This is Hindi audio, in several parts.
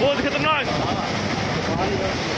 बहुत खतरनाक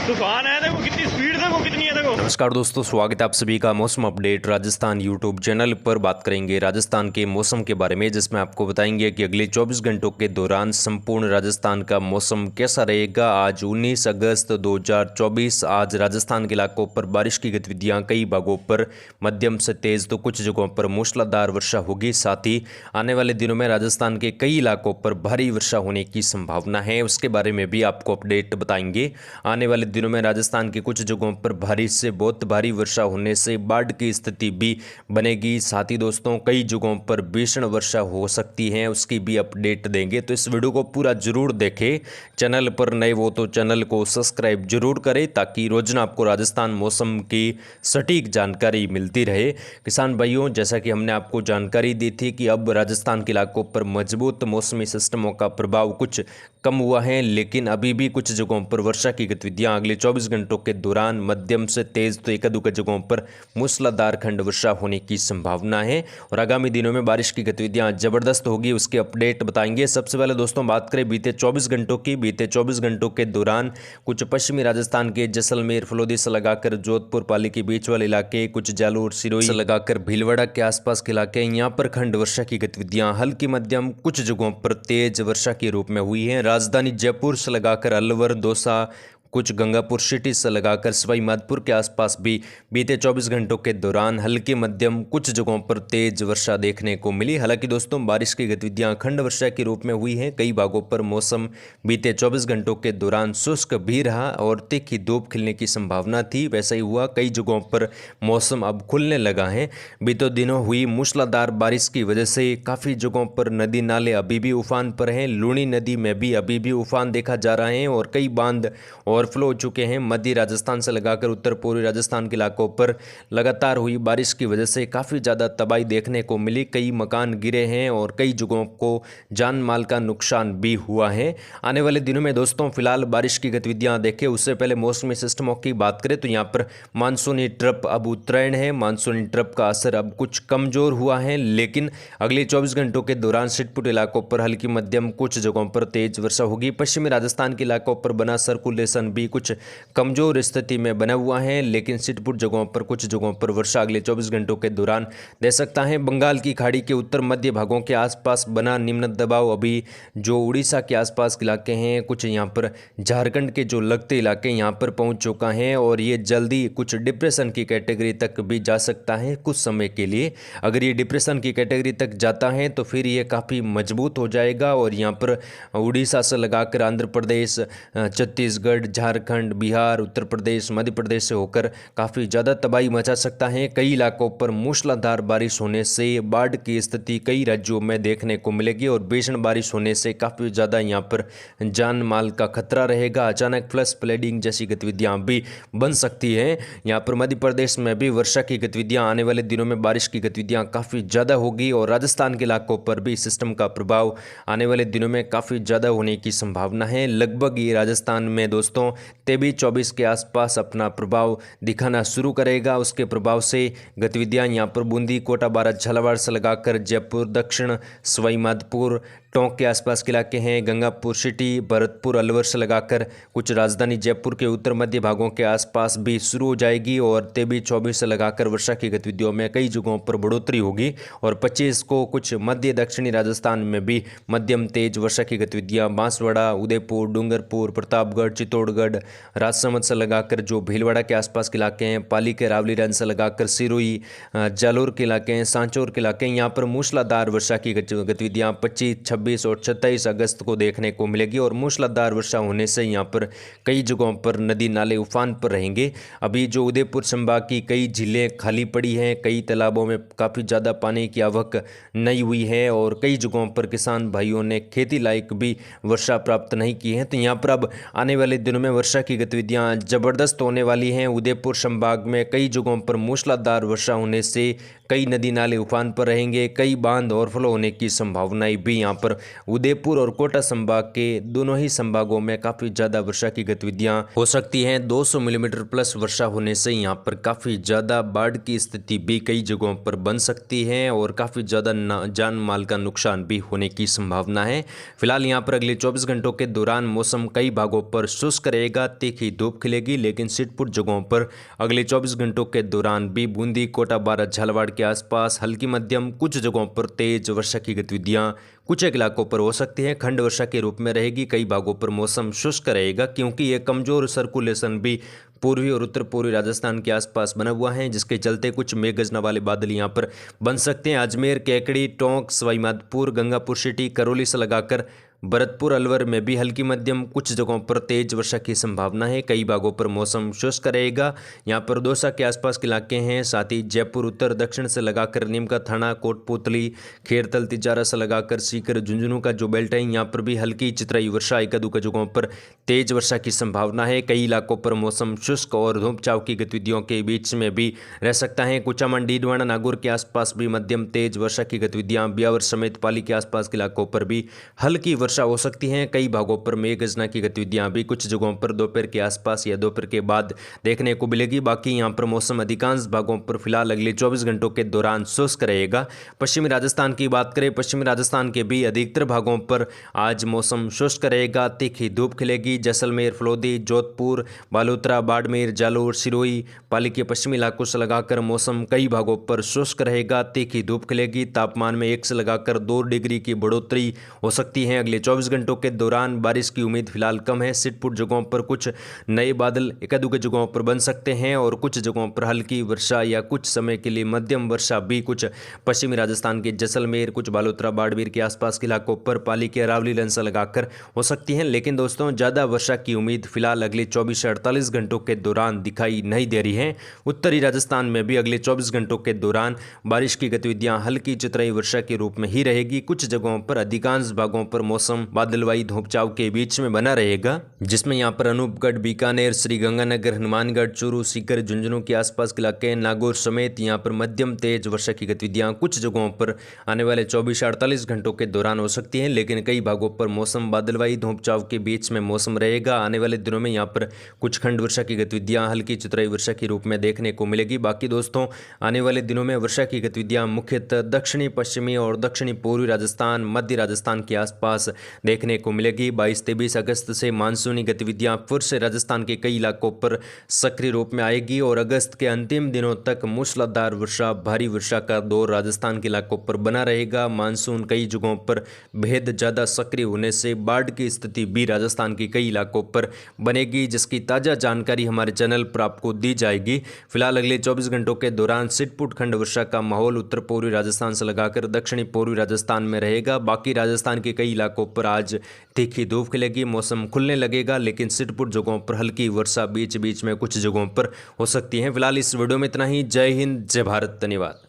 तूफान है। देखो कितनी स्पीड, देखो कितनी है, देखो। नमस्कार दोस्तों, स्वागत है आप सभी का मौसम अपडेट राजस्थान यूट्यूब चैनल पर। बात करेंगे राजस्थान के मौसम के बारे में, जिसमें आपको बताएंगे कि अगले 24 घंटों के दौरान संपूर्ण राजस्थान का मौसम कैसा रहेगा। आज 19 अगस्त 2024 आज राजस्थान के इलाकों पर बारिश की गतिविधियां कई भागों पर मध्यम से तेज तो कुछ जगहों पर मूसलाधार वर्षा होगी। साथ ही आने वाले दिनों में राजस्थान के कई इलाकों पर भारी वर्षा होने की संभावना है, उसके बारे में भी आपको अपडेट बताएंगे। आने वाले दिनों में राजस्थान की कुछ जगहों पर भारी से बहुत भारी वर्षा होने से बाढ़ की स्थिति भी बनेगी। साथ ही दोस्तों कई जगहों पर भीषण वर्षा हो सकती है, उसकी भी अपडेट देंगे। तो इस वीडियो को पूरा जरूर देखें। चैनल पर नए हो तो चैनल को सब्सक्राइब जरूर करें, ताकि रोजाना आपको राजस्थान मौसम की सटीक जानकारी मिलती रहे। किसान भाइयों, जैसा कि हमने आपको जानकारी दी थी कि अब राजस्थान के इलाकों पर मजबूत मौसमी सिस्टमों का प्रभाव कुछ कम हुआ है, लेकिन अभी भी कुछ जगहों पर वर्षा की गतिविधियां अगले 24 घंटों के दौरान मध्यम से तेज तो एक-दो जगहों पर मूसलाधार खंड वर्षा होने की संभावना है। और आगामी दिनों में बारिश की गतिविधियां जबरदस्त होगी, उसके अपडेट बताएंगे। सबसे पहले दोस्तों बात करें बीते 24 घंटों की। बीते 24 घंटों के दौरान कुछ पश्चिमी राजस्थान के जैसलमेर, फलोदी से लगाकर जोधपुर, पाली के बीच वाले इलाके, कुछ जालोर, सिरोही से लगाकर भीलवाड़ा के आसपास के इलाके, यहाँ पर खंड वर्षा की गतिविधियां हल्की मध्यम कुछ जगहों पर तेज वर्षा के रूप में हुई है। राजधानी जयपुर से लगाकर अलवर, दौसा, कुछ गंगापुर सिटी से लगाकर सवाई माधोपुर के आसपास भी बीते 24 घंटों के दौरान हल्की मध्यम कुछ जगहों पर तेज वर्षा देखने को मिली। हालांकि दोस्तों बारिश की गतिविधियां खंड वर्षा के रूप में हुई हैं। कई भागों पर मौसम बीते 24 घंटों के दौरान शुष्क भी रहा और तीखी धूप खिलने की संभावना थी, वैसा ही हुआ। कई जगहों पर मौसम अब खुलने लगा है। बीते दिनों हुई मूसलाधार बारिश की वजह से काफ़ी जगहों पर नदी नाले अभी भी उफान पर हैं। लूणी नदी में भी अभी भी उफान देखा जा रहा है और कई बांध ओवरफ्लो हो चुके हैं। मध्य राजस्थान से लगाकर उत्तर पूर्वी राजस्थान के इलाकों पर लगातार हुई बारिश की वजह से काफ़ी ज़्यादा तबाही देखने को मिली। कई मकान गिरे हैं और कई जगहों को जान माल का नुकसान भी हुआ है। आने वाले दिनों में दोस्तों फिलहाल बारिश की गतिविधियां देखें, उससे पहले मौसमी सिस्टमों की बात करें तो यहाँ पर मानसूनी ट्रप अब उत्तरायण है। मानसूनी ट्रप का असर अब कुछ कमज़ोर हुआ है, लेकिन अगले 24 घंटों के दौरान छिटपुट इलाकों पर हल्की मध्यम कुछ जगहों पर तेज वर्षा होगी। पश्चिमी राजस्थान के इलाकों पर बना सर्कुलेशन भी कुछ कमजोर स्थिति में बना हुआ है, लेकिन छिटपुट जगहों पर कुछ जगहों पर वर्षा अगले 24 घंटों के दौरान दे सकता है। बंगाल की खाड़ी के उत्तर मध्य भागों के आसपास बना निम्न दबाव अभी जो उड़ीसा के आसपास के इलाके हैं, कुछ यहाँ पर झारखंड के जो लगते इलाके यहाँ पर पहुँच चुका है और ये जल्दी कुछ डिप्रेशन की कैटेगरी तक भी जा सकता है कुछ समय के लिए। अगर ये डिप्रेशन की कैटेगरी तक जाता है तो फिर ये काफ़ी मजबूत हो जाएगा और यहाँ पर उड़ीसा से लगाकर आंध्र प्रदेश, छत्तीसगढ़, झारखंड, बिहार, उत्तर प्रदेश, मध्य प्रदेश से होकर काफ़ी ज़्यादा तबाही मचा सकता है। कई इलाकों पर मूसलाधार बारिश होने से बाढ़ की स्थिति कई राज्यों में देखने को मिलेगी और भीषण बारिश होने से काफ़ी ज़्यादा यहाँ पर जान माल का खतरा रहेगा। अचानक फ्लश फ्लडिंग जैसी गतिविधियाँ भी बन सकती हैं। यहाँ पर मध्य प्रदेश में भी वर्षा की गतिविधियाँ आने वाले दिनों में बारिश की गतिविधियाँ काफ़ी ज़्यादा होगी और राजस्थान के इलाकों पर भी सिस्टम का प्रभाव आने वाले दिनों में काफ़ी ज़्यादा होने की संभावना है। लगभग ये राजस्थान में दोस्तों 23-24 के आसपास अपना प्रभाव दिखाना शुरू करेगा। उसके प्रभाव से गतिविधियां यहाँ पर बूंदी, कोटा, बारात, झालावाड़ से लगाकर जयपुर, दक्षिण सवाई माधोपुर, टोंक के आसपास के इलाके हैं, गंगापुर सिटी, भरतपुर, अलवर से लगाकर कुछ राजधानी जयपुर के उत्तर मध्य भागों के आसपास भी शुरू हो जाएगी और 23-24 से लगाकर वर्षा की गतिविधियों में कई जगहों पर बढ़ोतरी होगी और 25 को कुछ मध्य दक्षिणी राजस्थान में भी मध्यम तेज वर्षा की गतिविधियां बांसवाड़ा, उदयपुर, डूंगरपुर, प्रतापगढ़, चित्तौड़गढ़, राजसमंद से लगाकर जो भीलवाड़ा के आसपास के इलाके हैं, पाली के रावलीगंज से लगाकर सिरोही, जालोर के इलाके हैं, सांचौर के इलाके हैं, यहाँ पर मूसलाधार वर्षा की गतिविधियां 25, 26 और 27 अगस्त को देखने को मिलेगी और मूसलाधार वर्षा होने से यहाँ पर कई जगहों पर नदी नाले उफान पर रहेंगे। अभी जो उदयपुर संभाग की कई झीलें खाली पड़ी हैं, कई तालाबों में काफ़ी ज़्यादा पानी की आवक नहीं हुई है और कई जगहों पर किसान भाइयों ने खेती लायक भी वर्षा प्राप्त नहीं की है। तो यहाँ पर अब आने वाले दिनों में वर्षा की गतिविधियाँ ज़बरदस्त होने वाली हैं। उदयपुर संभाग में कई जगहों पर मूसलाधार वर्षा होने से कई नदी नाले उफान पर रहेंगे, कई बांध ओवरफ्लो होने की संभावनाएं भी यहाँ पर पर उदयपुर और कोटा संभाग के दोनों ही संभागों में काफ़ी ज़्यादा वर्षा की गतिविधियां हो सकती हैं। 200 मिलीमीटर प्लस वर्षा होने से यहाँ पर काफ़ी ज़्यादा बाढ़ की स्थिति भी कई जगहों पर बन सकती है और काफ़ी ज़्यादा जान माल का नुकसान भी होने की संभावना है। फिलहाल यहाँ पर अगले 24 घंटों के दौरान मौसम कई भागों पर शुष्क रहेगा, तीखी धूप खिलेगी, लेकिन छिटपुट जगहों पर अगले 24 घंटों के दौरान भी बूंदी, कोटा, बारा, झालावाड़ के आसपास हल्की मध्यम, कुछ जगहों पर तेज वर्षा की गतिविधियां कुछ एक इलाकों पर हो सकती है। खंड वर्षा के रूप में रहेगी। कई भागों पर मौसम शुष्क रहेगा क्योंकि ये कमजोर सर्कुलेशन भी पूर्वी और उत्तर पूर्वी राजस्थान के आसपास बना हुआ है, जिसके चलते कुछ मेघगर्जना वाले बादल यहां पर बन सकते हैं। अजमेर, केकड़ी, टोंक, सवाई माधोपुर, गंगापुर सिटी, करौली से लगाकर भरतपुर, अलवर में भी हल्की मध्यम, कुछ जगहों पर तेज वर्षा की संभावना है। कई भागों पर मौसम शुष्क रहेगा। यहाँ पर दौसा के आसपास के इलाके हैं, साथ ही जयपुर उत्तर दक्षिण से लगाकर नीमका थाना, कोटपुतली, खेरतल, तिजारा से लगाकर सीकर, झुंझुनू का जो बेल्ट है, यहाँ पर भी हल्की चितराई वर्षा, एक दो जगहों पर तेज वर्षा की संभावना है। कई इलाकों पर मौसम शुष्क और धूप छांव की गतिविधियों के बीच में भी रह सकता है। कुचामन, डीडवाना, नागौर के आसपास भी मध्यम तेज वर्षा की गतिविधियां, ब्यावर समेत पाली के आसपास के इलाकों पर भी हल्की वर्षा हो सकती है। कई भागों पर मेघगर्जना की गतिविधियां भी कुछ जगहों पर दोपहर के आसपास या दोपहर के बाद देखने को मिलेगी। बाकी यहां पर मौसम अधिकांश भागों पर फिलहाल अगले 24 घंटों के दौरान शुष्क रहेगा। पश्चिमी राजस्थान की बात करें, पश्चिमी राजस्थान के भी अधिकतर भागों पर आज मौसम शुष्क रहेगा, तीखी धूप खिलेगी। जैसलमेर, फलोदी, जोधपुर, बालोतरा, बाड़मेर, जालोर, सिरोही, पाली के पश्चिमी इलाकों से लगाकर मौसम कई भागों पर शुष्क रहेगा, तीखी धूप खिलेगी। तापमान में 1 से लगाकर 2 डिग्री की बढ़ोतरी हो सकती है। अगले 24 घंटों के दौरान बारिश की उम्मीद फिलहाल कम है। छिटपुट जगहों पर कुछ नए बादल एक-दो जगहों पर बन सकते हैं और कुछ जगहों पर हल्की वर्षा या कुछ समय के लिए मध्यम वर्षा भी कुछ पश्चिमी राजस्थान के जैसलमेर, कुछ बालोतरा, बाड़मेर के आसपास के इलाकों पर, पाली के अरावली लाइन से लगाकर हो सकती है। लेकिन दोस्तों, ज़्यादा वर्षा की उम्मीद फिलहाल अगले 24 से 48 घंटों के दौरान दिखाई नहीं दे रही है। उत्तरी राजस्थान में भी अगले 24 घंटों के दौरान बारिश की गतिविधियां हल्की चितराई वर्षा के रूप में ही रहेगी। कुछ जगहों पर, अधिकांश भागों पर मौसम बादलवाई धूप छांव के बीच में बना रहेगा, जिसमें यहाँ पर अनूपगढ़, बीकानेर, श्रीगंगानगर, हनुमानगढ़, चूरू, सीकर, झुंझुनू के आसपास के इलाके, नागौर समेत यहाँ पर मध्यम तेज वर्षा की गतिविधियां कुछ जगहों पर आने वाले 24 से 48 घंटों के दौरान हो सकती हैं। लेकिन कई भागों पर मौसम बादलवाई धूप छांव के बीच में मौसम रहेगा। आने वाले दिनों में यहाँ पर कुछ खंड वर्षा की गतिविधियां हल्की चितराई वर्षा के रूप में देखने को मिलेगी। बाकी दोस्तों, आने वाले दिनों में वर्षा की गतिविधियां मुख्यतः दक्षिणी पश्चिमी और दक्षिणी पूर्वी राजस्थान, मध्य राजस्थान के आसपास देखने को मिलेगी। 22-23 अगस्त से मानसूनी गतिविधियां फिर से राजस्थान के कई इलाकों पर सक्रिय रूप में आएगी और अगस्त के अंतिम दिनों तक मूसलाधार वर्षा, भारी वर्षा का दौर राजस्थान के इलाकों पर बना रहेगा। मानसून कई जगहों पर बेहद ज़्यादा सक्रिय होने से बाढ़ की स्थिति भी राजस्थान के कई इलाकों पर बनेगी, जिसकी ताज़ा जानकारी हमारे चैनल पर आपको दी जाएगी। फिलहाल अगले 24 घंटों के दौरान छिटपुट खंड वर्षा का माहौल उत्तर पूर्वी राजस्थान से लगाकर दक्षिणी पूर्वी राजस्थान में रहेगा। बाकी राजस्थान के कई इलाकों पर आज तीखी धूप खिलेगी, मौसम खुलने लगेगा, लेकिन छिटपुट जगहों पर हल्की वर्षा बीच बीच में कुछ जगहों पर हो सकती है। फिलहाल इस वीडियो में इतना ही। जय हिंद, जय भारत, धन्यवाद।